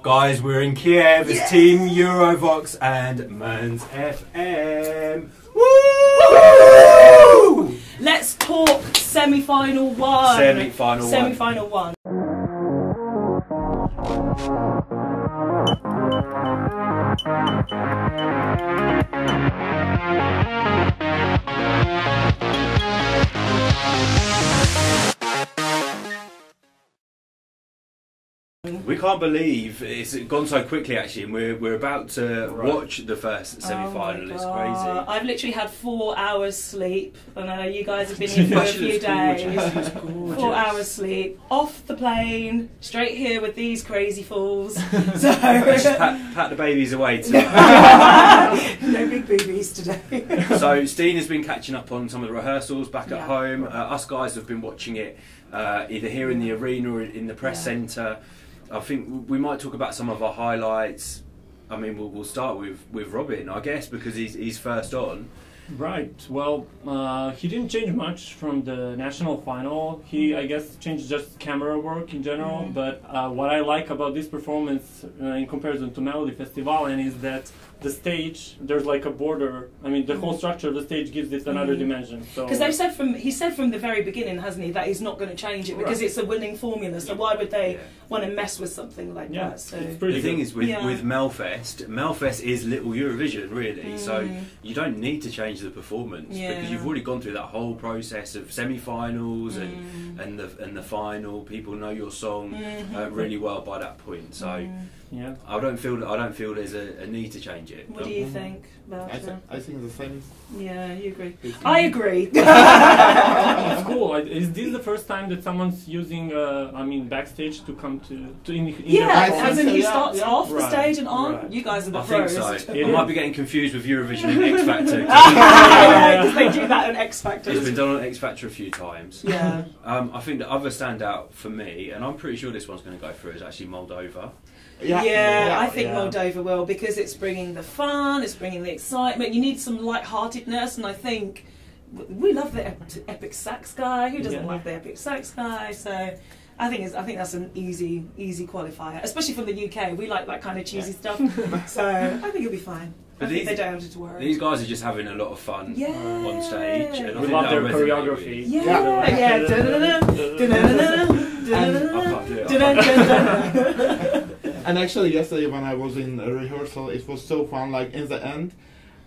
Guys, we're in Kiev. It's Team Eurovoxx and Mans FM. Woo! Let's talk semi-final one. Semi-final one. We can't believe it's gone so quickly, actually, and we're about to watch the first semi-final. It's crazy. I've literally had 4 hours sleep. I know you guys have been here for a few days. 4 hours sleep, off the plane, straight here with these crazy fools. So Let's just pat the babies away tonight. No big boobies today. So Steen has been catching up on some of the rehearsals back at home. Us guys have been watching it either here in the arena or in the press centre. I think we might talk about some of our highlights. I mean, we'll start with Robin, I guess, because he's first on. Right. Well, he didn't change much from the national final. He, I guess, changed just camera work in general. But what I like about this performance in comparison to Melody Festival is that the stage, there's like a border. I mean, the whole structure of the stage gives it another dimension. So because he said from the very beginning, hasn't he, that he's not going to change it because it's a winning formula. So why would they want to mess with something like that? So the thing is with Melfest is little Eurovision, really. So you don't need to change the performance because you've already gone through that whole process of semi-finals and the final. People know your song really well by that point. So I don't feel there's a need to change it. What do you think, I think the same. Yeah, you agree. I agree. It's cool. Is this the first time that someone's using, backstage to come to in as in he starts off the stage and on? You guys are the pros. I think so. I might be getting confused with Eurovision and X Factor. Because they do that on X Factor. It's been done on X Factor a few times. Yeah. I think the other standout for me, and I'm pretty sure this one's going to go through, is actually Moldova. I think Moldova will, because it's bringing the fun, it's bringing the excitement. You need some light-heartedness, and I think we love the epic sax guy. Who doesn't love the epic sax guy? So I think that's an easy qualifier, especially from the UK. We like that kind of cheesy stuff, so I think it'll be fine. I think they don't have to worry. These guys are just having a lot of fun on stage. And we love their choreography. And actually, yesterday when I was in rehearsal, it was so fun. Like in the end,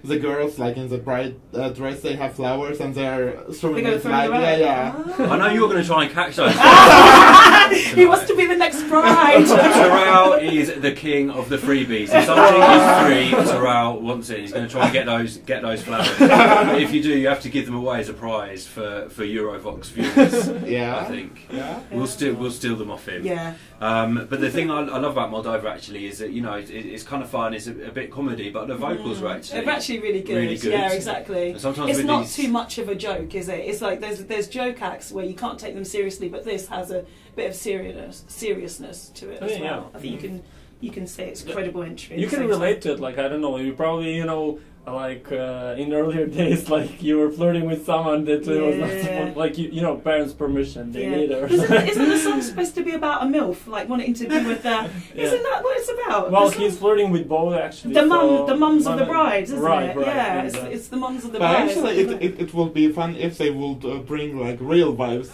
the girls, like in the bride dress, they have flowers and they're throwing it like, I know you're going to try and catch those. He wants to be the next bride. Terrell is the king of the freebies. If something is free, Terrell wants it. He's going to try and get those flowers. But if you do, you have to give them away as a prize for Eurovoxx viewers. I think we'll steal them off him. But the thing I love about Moldova actually is that it's kind of fun. It's a bit comedy, but the vocals are actually really good. Yeah, exactly. And sometimes it's not too much of a joke, is it? It's like there's joke acts where you can't take them seriously, but this has a bit of seriousness to it as well. I think you can say it's credible entry. You can relate to it. Like, I don't know, you probably like in earlier days, like you were flirting with someone that was not supposed, like parents' permission they need her. Isn't the song supposed to be about a MILF, like wanting to be with isn't that what it's about? Well, he's flirting with both actually. The mums of the brides, isn't it? Yeah, it's the mums of the brides. But actually, it will be fun if they would bring like real vibes.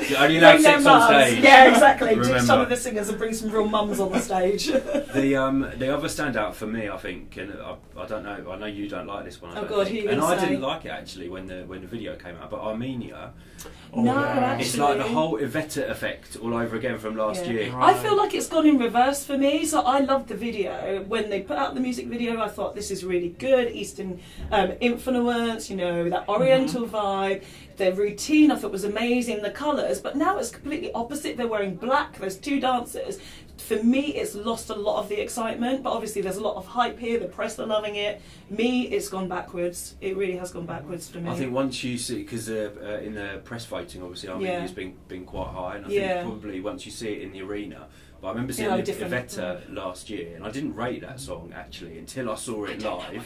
You only have 6 on stage. Yeah, exactly. Do some of the singers and bring some real mums on the stage. The other standout for me, I think, and I don't know, I know you don't like this one. I didn't like it actually when the video came out. But Armenia, actually, it's like the whole Iveta effect all over again from last year. I feel like it's gone in reverse for me. So I loved the video when they put out the music video. I thought this is really good, Eastern influence, that Oriental vibe. Their routine I thought was amazing, the colours, but now it's completely opposite. They're wearing black, there's 2 dancers. For me, it's lost a lot of the excitement, but obviously there's a lot of hype here, the press are loving it. Me, it's gone backwards. It really has gone backwards for me. I think once you see, because in the press voting, obviously Armenia's been quite high, and I think probably once you see it in the arena. But I remember seeing Iveta last year, and I didn't rate that song actually until I saw it live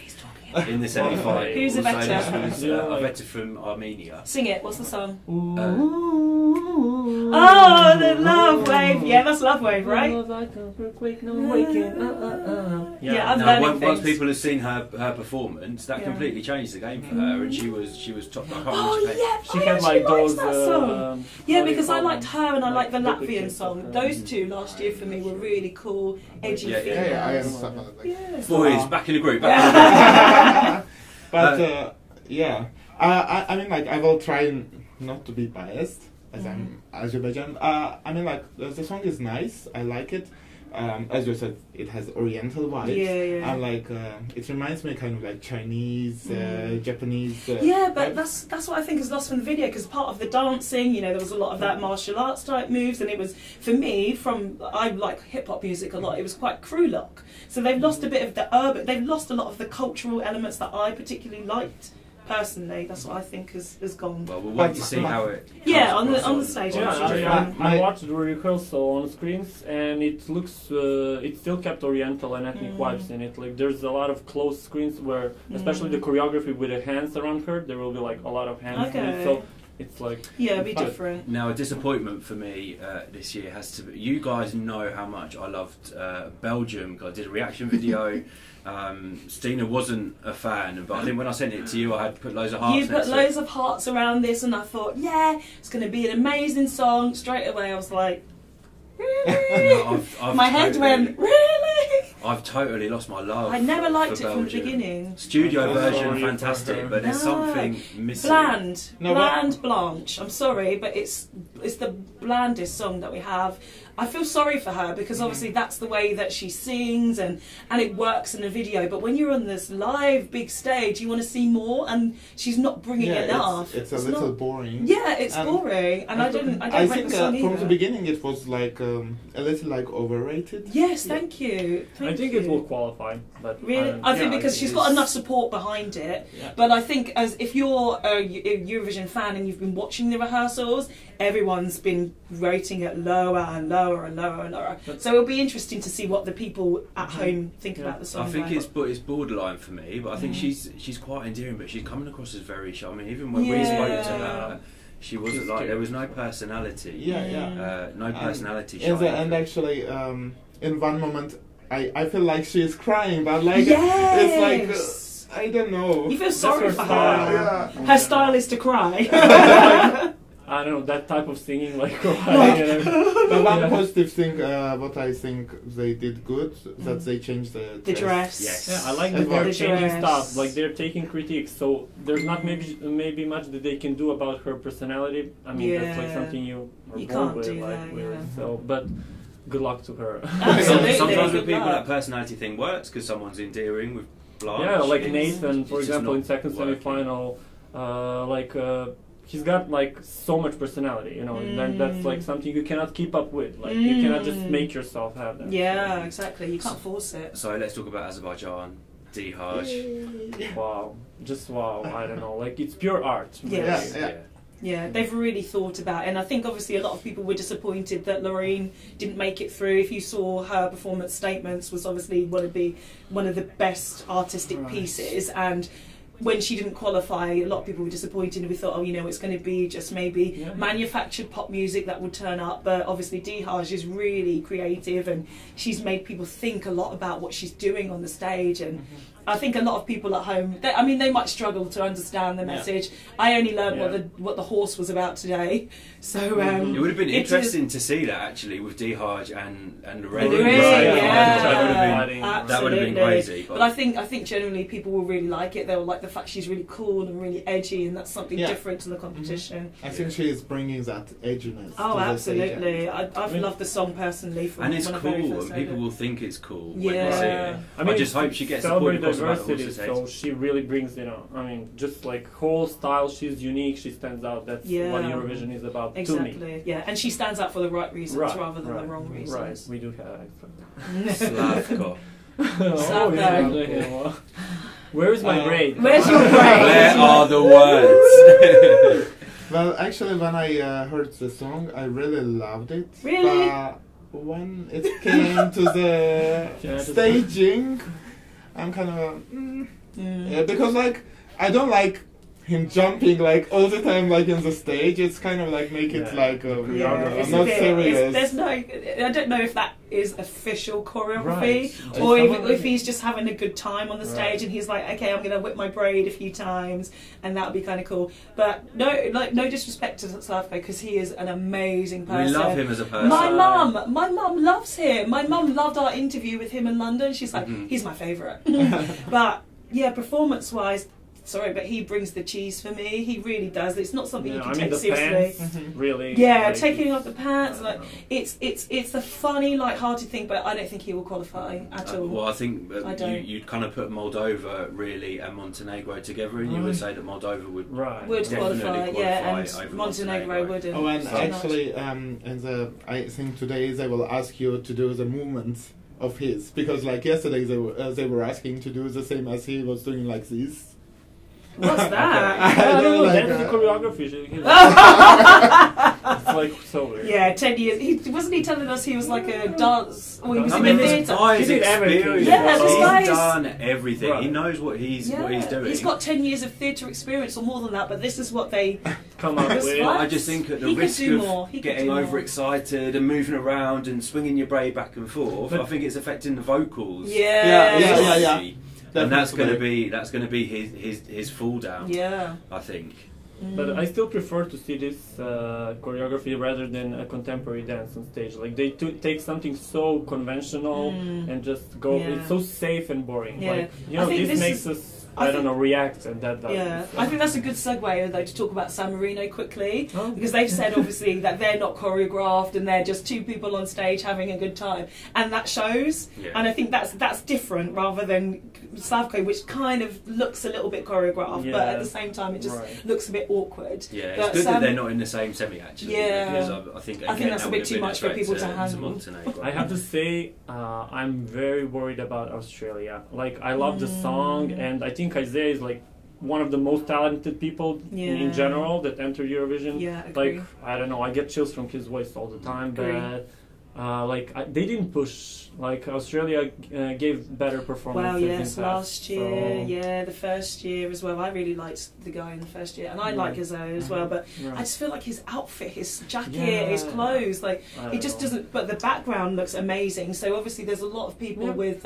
in the semi-final. Who's Iveta? Iveta from Armenia. Sing it. What's the song? Oh, the Love Wave. Yeah, that's Love Wave, right? Yeah, I'm Now, learning once things. people have seen her performance, that Yeah. completely changed the game for her, and she was top. I can't remember Oh what she yeah, She I had actually like liked those. that song. Yeah, what do you because I call liked them? her and I like the Like Latvian duplicates song. of, Those two last year for me were really cool, edgy Yeah, yeah, females. Yeah, I understand. Yeah. Boys, back in the group. Back But yeah, I mean, like, I will try not to be biased as I'm Azerbaijan. I mean, like, the song is nice. I like it. As you said, it has Oriental vibes. Yeah, yeah. And like, it reminds me kind of like Chinese, Japanese. Yeah, but vibes. that's what I think is lost from the video, because part of the dancing, you know, there was a lot of that martial arts type moves, and it was, for me, I like hip hop music a lot, it was quite crew lock. So they've lost a bit of the urban, they've lost a lot of the cultural elements that I particularly liked. Personally, that's what I think has gone. Well, we'll wait to see how it. Yeah, comes on the across stage. Yeah, on the street. I watched the rehearsal on screens, and it looks, it still kept Oriental and ethnic vibes in it. Like, there's a lot of close screens where, especially the choreography with the hands around her, there will be like a lot of hands in it, so it's like... Yeah, it'll be fun. different. Now, a disappointment for me this year has to be. You guys know how much I loved Belgium. I did a reaction video. Stina wasn't a fan, but I think when I sent it to you, I had put loads of hearts. You put loads of hearts around this, and I thought, yeah, it's going to be an amazing song. Straight away, I was like, really? No, I've My head went, really? I've totally lost my love. I never liked for it from the Belgium. beginning. Studio I'm version, sorry for fantastic, her. but there's No. something missing. Bland, No, bland Blanche. I'm sorry, but it's the blandest song that we have. I feel sorry for her because obviously that's the way that she sings and it works in the video. But when you're on this live big stage, you want to see more, and she's not bringing Yeah, enough. it's a little not, boring. Yeah, it's And boring, and I don't I like think the song from either. the beginning it was like a little like overrated. Yes, thank you. I think it will qualify, but... Really, I think because she's got enough support behind it. Yeah. But I think as if you're a Eurovision fan and you've been watching the rehearsals, everyone's been rating it lower and lower and lower and lower. So it'll be interesting to see what the people at home think about the song. I think it's borderline for me, but I think she's quite endearing, but she's coming across as very shy. I mean, even when we spoke to her, she wasn't like, there was no personality. Yeah, yeah. No personality. And actually, in one moment, I feel like she's crying, but like Yes. it's like I don't know. You feel sorry her for style. her. Yeah. Her style is to cry. I don't know, that type of singing, like... But one Yeah. positive thing, what I think they did good, that they changed the dress. Yes. Yeah, I like And that they're the changing dress. stuff. Like, they're taking critiques, so there's not maybe much that they can do about her personality. I mean, that's like Yeah. something you are You born can't with, do like, that, with. yeah. So, but good luck to her. Absolutely. Sometimes Good with people, luck. that personality thing works because someone's endearing with Blanche. Yeah, like It's- Nathan, for it's just example, in not second working. semi-final, he's got like so much personality, you know, and that's like something you cannot keep up with. Like, you cannot just make yourself have that. Yeah, exactly. You can't force it. So let's talk about Azerbaijan. Dihaj. Wow, just wow. I don't know. Like, it's pure art. Yes. Yeah. Yeah, they've really thought about it. And I think obviously a lot of people were disappointed that Lorraine didn't make it through. If you saw her performance statements, was obviously one of the best artistic pieces, and when she didn't qualify, a lot of people were disappointed. We thought, oh, you know, it's going to be just maybe manufactured pop music that would turn up. But obviously Dihaj is really creative, and she's made people think a lot about what she's doing on the stage. And I think a lot of people at home, they might struggle to understand the message. I only learned what the horse was about today. So It would have been it interesting to see that actually with Dihaj and Lorraine. Lorraine, That would have been crazy. But I think generally people will really like it. They'll like the fact she's really cool and really edgy, and that's something different to the competition. I think she is bringing that edginess. Oh, to the absolutely! stage. I've loved the song personally. From And it's when I very cool, first and heard people it. will think it's cool when they see Yeah. it. I just hope she gets the celebrate point across about the diversity, horse's head. so she really brings, you know, I mean, just like whole style, she's unique, she stands out. That's what Eurovision is about to me. Exactly. Yeah, and she stands out for the right reasons rather than the wrong reasons. Right, we do have Slavko. Slavko. Where is my grade? Where's your grade? Where are the words? Well, actually, when I heard the song, I really loved it. Really? But when it came to the staging, I'm kind of because like I don't like him jumping like all the time, like in the stage. It's kind of like make it like it's not serious. There's no, I don't know if that is official choreography or if he's just having a good time on the stage and he's like, okay, I'm going to whip my braid a few times and that would be kind of cool. But no disrespect to Slavko because he is an amazing person. We love him as a person. My mum loves him. My mum loved our interview with him in London. She's like, he's my favourite. But yeah, performance-wise, sorry, but he brings the cheese for me. He really does. It's not something you can take seriously. Pants, really. Yeah, like, taking off the pants. Like it's a funny, light-hearted thing, but I don't think he will qualify at all. Well, I think you'd kind of put Moldova really and Montenegro together, and you would say that Moldova would qualify. Yeah, and over Montenegro wouldn't. Oh, and actually, I think today they will ask you to do the movements of his, because like yesterday they were asking to do the same as he was doing like this. What's that? That's the choreography. It's like so weird. Yeah, 10 years. Wasn't he telling us he was like a dance? Or he was in this the theatre. guy's experience. Yeah, this guy's he's done everything. Right. He knows what he's doing. He's got 10 years of theatre experience or more than that, but this is what they come up with. I just think at the risk of getting overexcited and moving around and swinging your braid back and forth, I think it's affecting the vocals. Yeah. And that's going to be his fall down. Yeah, I think. But I still prefer to see this choreography rather than a contemporary dance on stage. Like they take something so conventional and just go. It's so safe and boring. Yeah. Like, this makes us. I don't know, react and that. Yeah, I think that's a good segue though to talk about San Marino quickly because they've said obviously that they're not choreographed and they're just two people on stage having a good time, and that shows. Yeah. And I think that's different rather than Slavko, which kind of looks a little bit choreographed, but at the same time it just looks a bit awkward. Yeah, it's good that they're not in the same semi actually. Yeah, because I think that's a bit too much for people to handle. I have to say, I'm very worried about Australia. Like I love the song, and I think Isaiah is like one of the most talented people in general that enter Eurovision. Yeah, like I don't know, I get chills from his voice all the time, but they didn't push. Like Australia gave better performances. Well, yes, last year, the first year as well. I really liked the guy in the first year, and I like Isaiah as well. But I just feel like his outfit, his jacket, his clothes, like it just doesn't. But the background looks amazing. So obviously, there's a lot of people with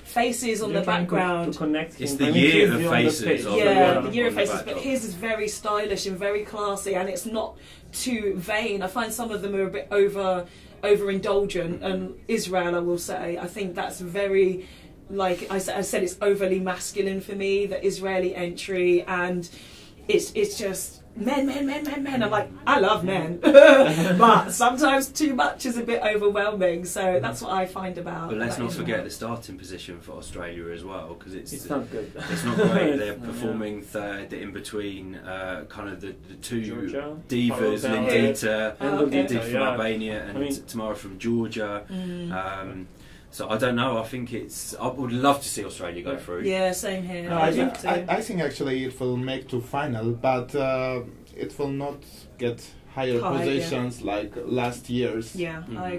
faces on the background. To connect it's the year of faces. The year of faces. But his is very stylish and very classy, and it's not too vain. I find some of them are a bit overindulgent, and Israel, I will say, I think that's very, like I said, it's overly masculine for me, the Israeli entry, and it's just men. I'm like, I love men, but sometimes too much is a bit overwhelming. So that's what I find about. But let's not forget the starting position for Australia as well, because it's not good. It's not great. They're performing third in between kind of the two divas, Lindita from Albania and Tamara from Georgia. So I don't know. I think I would love to see Australia go through. Yeah, same here. I think actually it will make to final, but it will not get higher positions like last year's. Yeah, I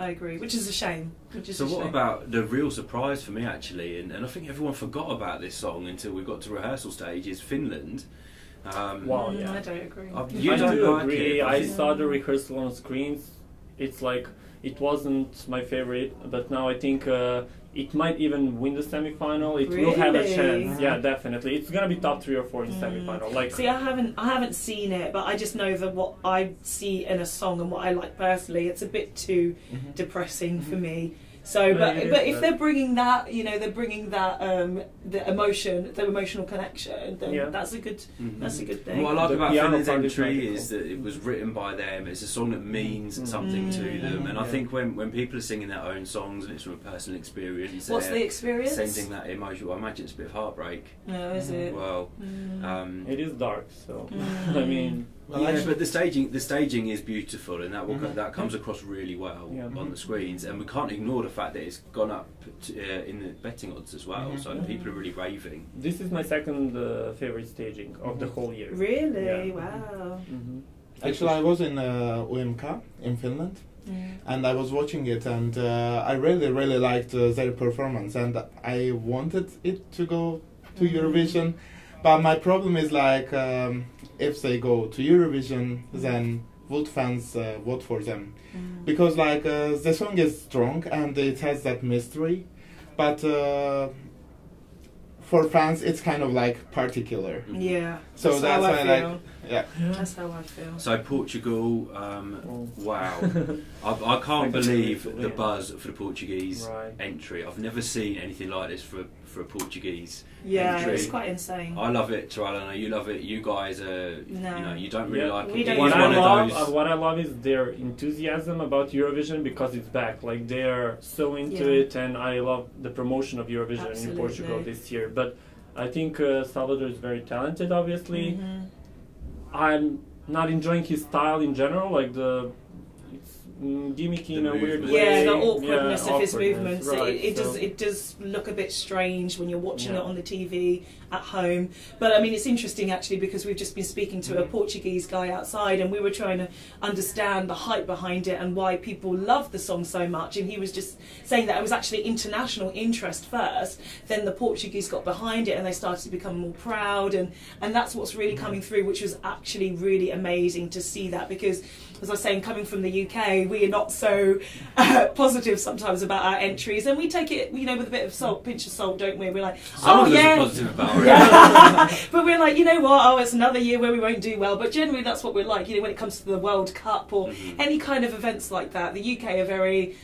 agree. Which is a shame. What about the real surprise for me actually, and I think everyone forgot about this song until we got to rehearsal stage, is Finland. I don't agree. I do agree. I saw the rehearsal on screens. It's like. It wasn't my favorite, but now I think it might even win the semi-final. It will have a chance. Yeah, definitely. It's gonna be top 3 or 4 in semi-final. Like, see, I haven't seen it, but I just know that what I see in a song and what I like personally, it's a bit too depressing for me. So, but if they're bringing that, the emotional connection, then that's a good thing. What I like about Finland's entry is that it was written by them. It's a song that means something to them, and I think when people are singing their own songs and it's from a personal experience, what's the experience? Sending that emotion. Well, I imagine it's a bit of heartbreak. No, is it? Well, it is dark, so I mean. Well, but the staging is beautiful, and that comes across really well on the screens, and we can't ignore the fact that it's gone up in the betting odds as well. So people are really raving. This is my second favorite staging of the whole year. Really? Yeah. Wow. Actually, I was in UMK in Finland, and I was watching it, and I really liked their performance, and I wanted it to go to Eurovision. But my problem is like if they go to Eurovision, then would fans vote for them? Because like the song is strong and it has that mystery, but for fans it's kind of like particular. Yeah. So that's why like yeah. That's how I feel. So Portugal, wow, I can't believe the buzz for the Portuguese entry. I've never seen anything like this for a Portuguese entry. It's quite insane. I love it, Terrell. I know you love it. You guys are, you know, you don't really like it. What I love is their enthusiasm about Eurovision because it's back. Like they're so into it, and I love the promotion of Eurovision in Portugal this year. But I think Salvador is very talented. Obviously, I'm not enjoying his style in general. Like it's gimmicky in a weird way. Yeah, the awkwardness of his movements. Right, It does look a bit strange when you're watching it on the TV at home. But I mean, it's interesting actually because we've just been speaking to a Portuguese guy outside, and we were trying to understand the hype behind it and why people love the song so much. And he was just saying that it was actually international interest first, then the Portuguese got behind it and they started to become more proud, and that's what's really coming through, which was actually really amazing to see that, because as I was saying, coming from the UK, we are not so positive sometimes about our entries, and we take it, you know, with a bit of salt, pinch of salt, don't we? We're like, some of us are positive about it. But we're like, you know what? Oh, it's another year where we won't do well. But generally, that's what we're like. You know, when it comes to the World Cup or any kind of events like that, the UK are very,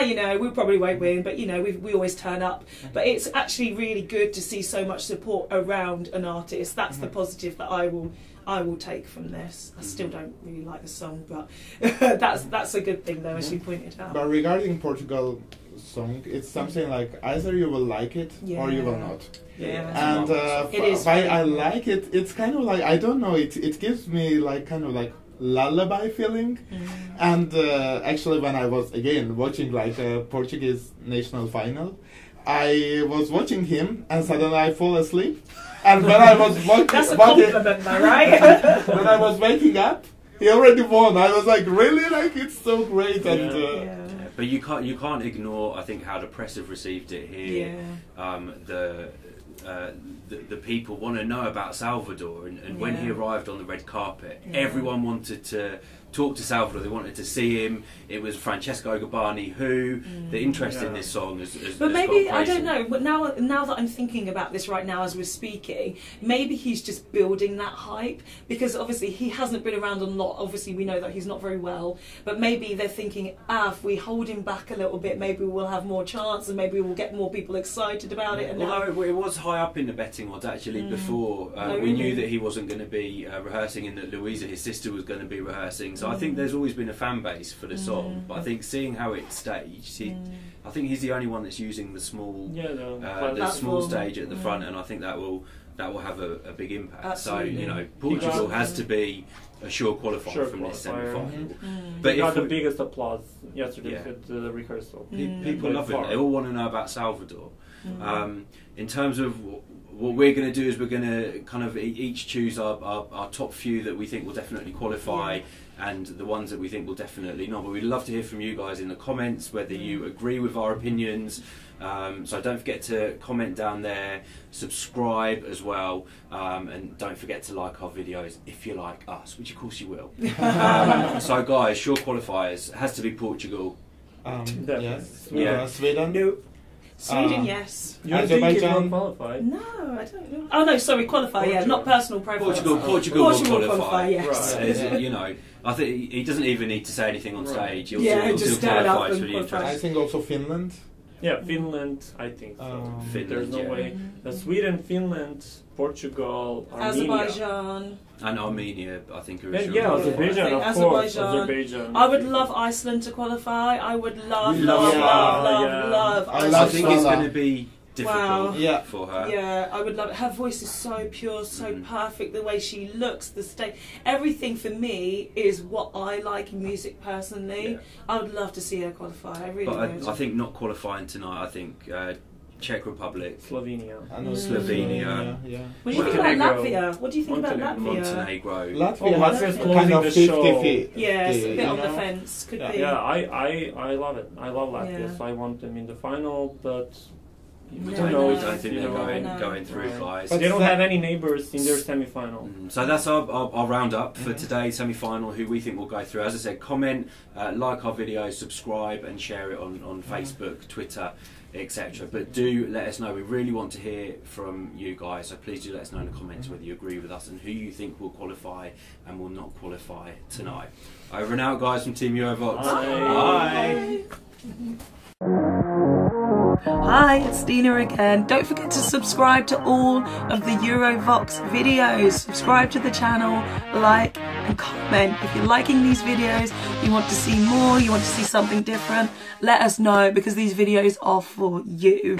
you know, we probably won't win, but you know, we always turn up. But it's actually really good to see so much support around an artist. That's the positive that I will take from this. I still don't really like the song, but that's a good thing though, as you pointed out. But regarding Portugal song, it's something like either you will like it or you will not. And why I like it, it's kind of like, I don't know, it gives me like kind of like lullaby feeling. And actually when I was again watching like a Portuguese national final, I was watching him and suddenly I fall asleep. And when I was that's a compliment though, right? when I was waking up, he already won. I was like, really? Like, it's so great. And but you can't ignore, I think, how the press have received it here. The people want to know about Salvador, and when he arrived on the red carpet, everyone wanted to talk to Salvador. They wanted to see him. It was Francesco Gabbani the interest in this song has but maybe, I don't crazy. know, but now that I'm thinking about this right now as we're speaking, maybe he's just building that hype, because obviously he hasn't been around a lot. Obviously we know that he's not very well, but maybe they're thinking, if we hold him back a little bit, maybe we'll have more chance and maybe we'll get more people excited about it. And although it was high up in the betting odds actually before. We knew that he wasn't going to be rehearsing, and that Louisa, his sister, was going to be rehearsing. So I think there's always been a fan base for the song, but I think seeing how it's staged, I think he's the only one that's using the small, the small stage at the front, and I think that will have a big impact. Absolutely. So you know, Portugal has to be a sure qualifier from this semi-final. But got the biggest applause yesterday at the rehearsal. People love it. They all want to know about Salvador. In terms of what we're going to do is we're going to kind of each choose our top few that we think will definitely qualify, and the ones that we think will definitely not. But we'd love to hear from you guys in the comments whether you agree with our opinions. So don't forget to comment down there, subscribe as well, and don't forget to like our videos if you like us, which of course you will. So guys, sure qualifiers has to be Portugal. Yes. Sweden. No. Sweden, yes. You don't think it will qualify? No, I don't know. Oh no, sorry, qualify. Yeah, not personal preference. Portugal will qualify. Yes. Right. You know, I think he doesn't even need to say anything on stage. He'll just stand up and qualify. I think also Finland. Yeah, Finland, I think so. Finland, there's no way. Sweden, Finland, Portugal, Armenia. Azerbaijan. And Armenia, I think, are Azerbaijan, of course. Azerbaijan. I would love Iceland to qualify. I would love. I think it's going to be difficult for her. Yeah, I would love it. Her voice is so pure, so perfect. The way she looks, the stage, everything for me is what I like in music personally. I would love to see her qualify. I really would. I think not qualifying tonight. I think Czech Republic, Slovenia. Slovenia. What do you think about Latvia? What do you think about Latvia? Montenegro. Latvia has closing kind of the show. 50-50. Yeah, it's a bit on the fence. Could be. Yeah, I love it. I love Latvia, so I want them in the final, but We No, don't I know. know. I if don't think you they're know, going through, right. guys. They don't have any neighbours in their semi-final. So that's our roundup for today's semi-final, who we think will go through. As I said, comment, like our video, subscribe and share it on Facebook, Twitter, etc. But do let us know. We really want to hear from you guys, so please do let us know in the comments whether you agree with us and who you think will qualify and will not qualify tonight. Over and out, guys, from Team Eurovoxx. Bye. Hi, it's Dina again. Don't forget to subscribe to all of the Eurovoxx videos. Subscribe to the channel, like and comment. If you're liking these videos, you want to see more, you want to see something different, let us know, because these videos are for you.